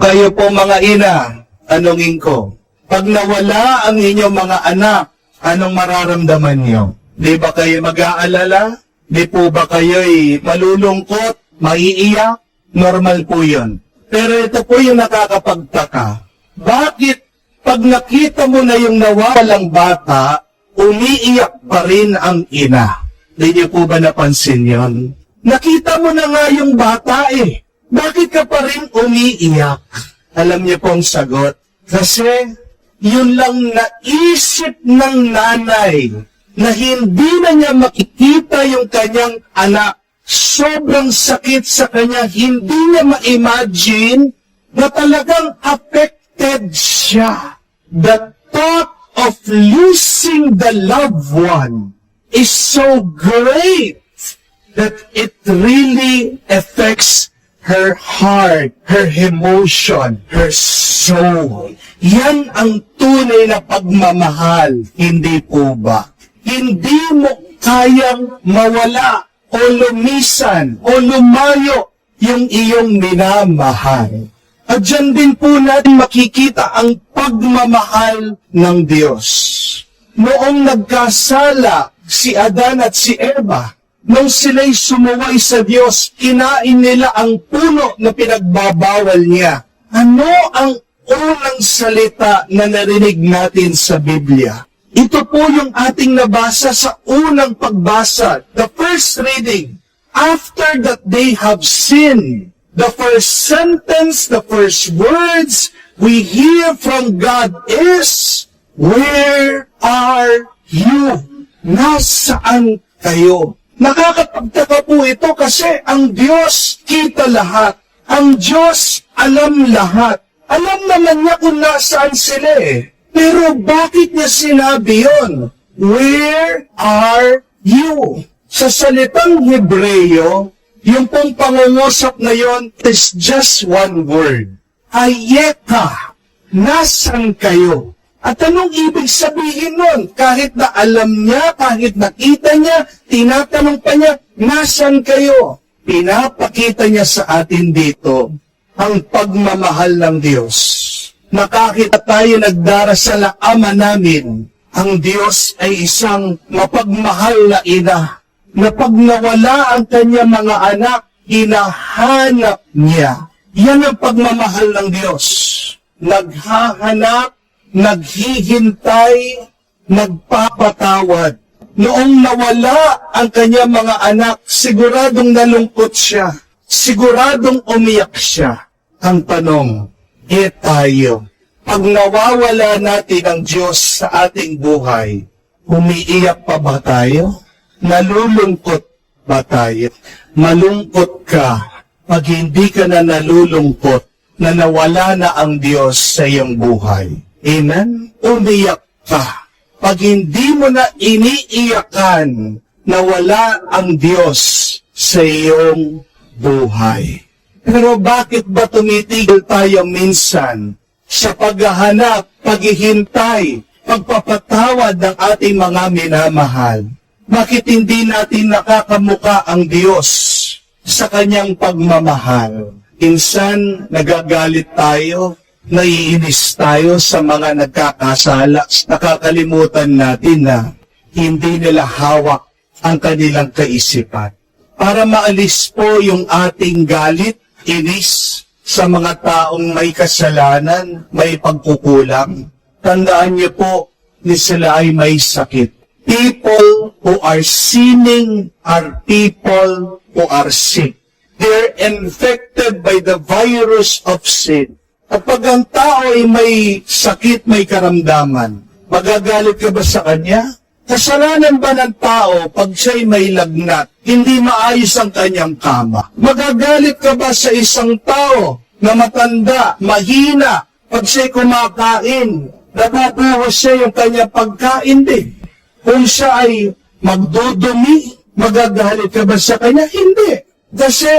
Kayo po mga ina, tanungin ko, pag nawala ang inyong mga anak, anong mararamdaman niyo? Di ba kayo mag-aalala? Di po ba kayo'y malulungkot, maiiyak? Normal po yun. Pero ito po yung nakakapagtaka. Bakit pag nakita mo na yung nawawalang bata, umiiyak pa rin ang ina? Di niyo po ba napansin yun? Nakita mo na nga yung bata eh. Bakit ka pa rin umiiyak? Alam niyo pong sagot. Kasi yun lang naisip ng nanay na hindi na niya makikita yung kanyang anak. Sobrang sakit sa kanya, hindi niya ma-imagine na talagang affected siya. The thought of losing the loved one is so great that it really affects her heart, her emotion, her soul. Yan ang tunay na pagmamahal, hindi po ba? Hindi mo kayang mawala o lumisan o lumayo yung iyong minamahal. At dyan din po natin makikita ang pagmamahal ng Diyos. Noong nagkasala si Adan at si Eva, nung sila'y sumuway sa Diyos, kinain nila ang puno na pinagbabawal niya. Ano ang unang salita na narinig natin sa Biblia? Ito po yung ating nabasa sa unang pagbasa, the first reading. After that they have sinned, the first sentence, the first words we hear from God is, "Where are you?" Nasaan kayo? Nakakapagtaka po ito kasi ang Diyos kita lahat. Ang Diyos alam lahat. Alam naman niya kung nasaan sila eh. Pero bakit niya sinabi yun? Where are you? Sa salitang Hebreyo, yung pong pangungusap na yon is just one word. Ayeka. Nasaan kayo? At anong ibig sabihin nun? Kahit na alam niya, kahit nakita niya, tinatanong pa niya, nasaan kayo? Pinapakita niya sa atin dito ang pagmamahal ng Diyos. Nakakita tayo nagdarasal ang Ama namin, ang Diyos ay isang mapagmahal na ina, na pag nawala ang kanyang mga anak, hinahanap niya. Yan ang pagmamahal ng Diyos. Naghahanap, naghihintay, nagpapatawad. Noong nawala ang kanyang mga anak, siguradong nalungkot siya. Siguradong umiyak siya. Ang tanong, tayo, pag nawawala natin ang Diyos sa ating buhay, umiiyak pa ba tayo? Nalulungkot ba tayo? Malungkot ka pag hindi ka na nalulungkot na nawala na ang Diyos sa iyong buhay. Amen? Umiyak ka pag hindi mo na iniiyakan na wala ang Diyos sa iyong buhay. Pero bakit ba tumitigil tayo minsan sa paghahanap, paghihintay, pagpapatawad ng ating mga minamahal? Bakit hindi natin nakakamuka ang Diyos sa kanyang pagmamahal? Minsan, nagagalit tayo, naiinis tayo sa mga nagkakasala. Nakakalimutan natin na hindi nila hawak ang kanilang kaisipan. Para maalis po yung ating galit, inis sa mga taong may kasalanan, may pagkukulang. Tandaan niyo po, ni sila ay may sakit. People who are sinning are people who are sick. They're infected by the virus of sin. At pag ang tao ay may sakit, may karamdaman, magagalit ka ba sa kanya? Kasalanan ba ng tao pag siya'y may lagnat, hindi maayos ang kanyang kama? Magagalit ka ba sa isang tao na matanda, mahina, pag siya'y kumakain, nabubuhos siya yung kanyang pagkain din? Kung siya ay magdudumi, magagalit ka ba sa kanya? Hindi. Kasi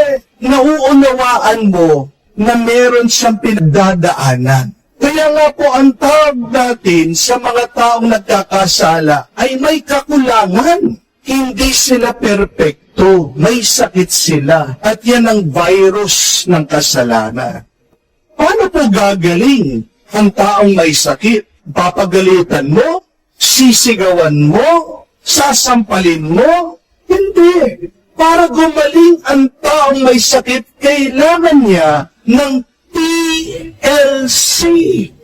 nauunawaan mo na meron siyang pinagdadaanan. Kaya nga po ang tawag natin sa mga taong nagkakasala ay may kakulangan. Hindi sila perpekto, may sakit sila. At yan ang virus ng kasalanan. Paano po gagaling ang taong may sakit? Papagalitan mo? Sisigawan mo? Sasampalin mo? Hindi. Para gumaling ang taong may sakit, kailangan niya ng TLC.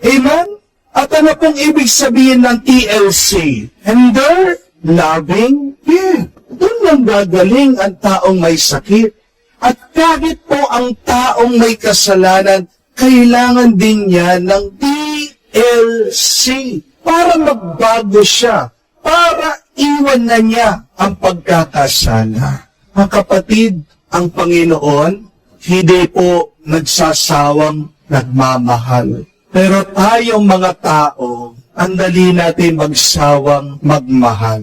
Amen? At ano pong ibig sabihin ng TLC? Tender, loving, care. Doon lang gagaling ang taong may sakit. At kahit po ang taong may kasalanan, kailangan din niya ng TLC para magbago siya, para iwan na niya ang pagkakasala. Mga kapatid, ang Panginoon, hindi po nagsasawang nagmamahal. Pero tayong mga tao, ang dali natin magsawang magmahal.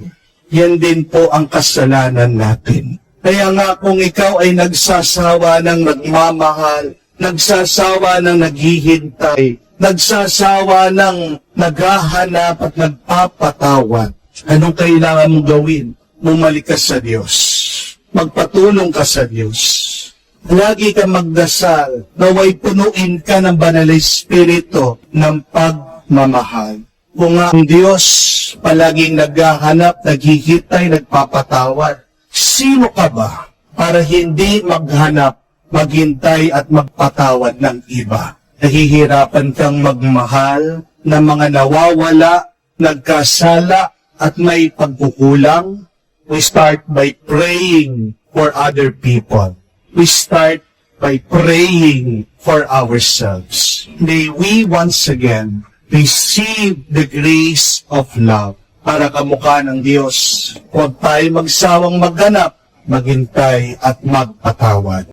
Yan din po ang kasalanan natin. Kaya nga kung ikaw ay nagsasawa ng nagmamahal, nagsasawa ng naghihintay, nagsasawa ng naghahanap at nagpapatawad, anong kailangan mong gawin? Bumalik ka sa Diyos. Magpatulong ka sa Diyos. Lagi ka magdasal, naway punuin ka ng banal na Espiritu ng pagmamahal. Kung ang Diyos palaging naghahanap, naghihintay, nagpapatawad, sino ka ba para hindi maghanap, maghintay at magpatawad ng iba? Nahihirapan kang magmahal ng mga nawawala, nagkasala at may pagkukulang? We start by praying for other people. We start by praying for ourselves. May we once again receive the grace of love para kamukha ng Diyos. Huwag tayo magsawang maghanap, maghintay at magpatawad.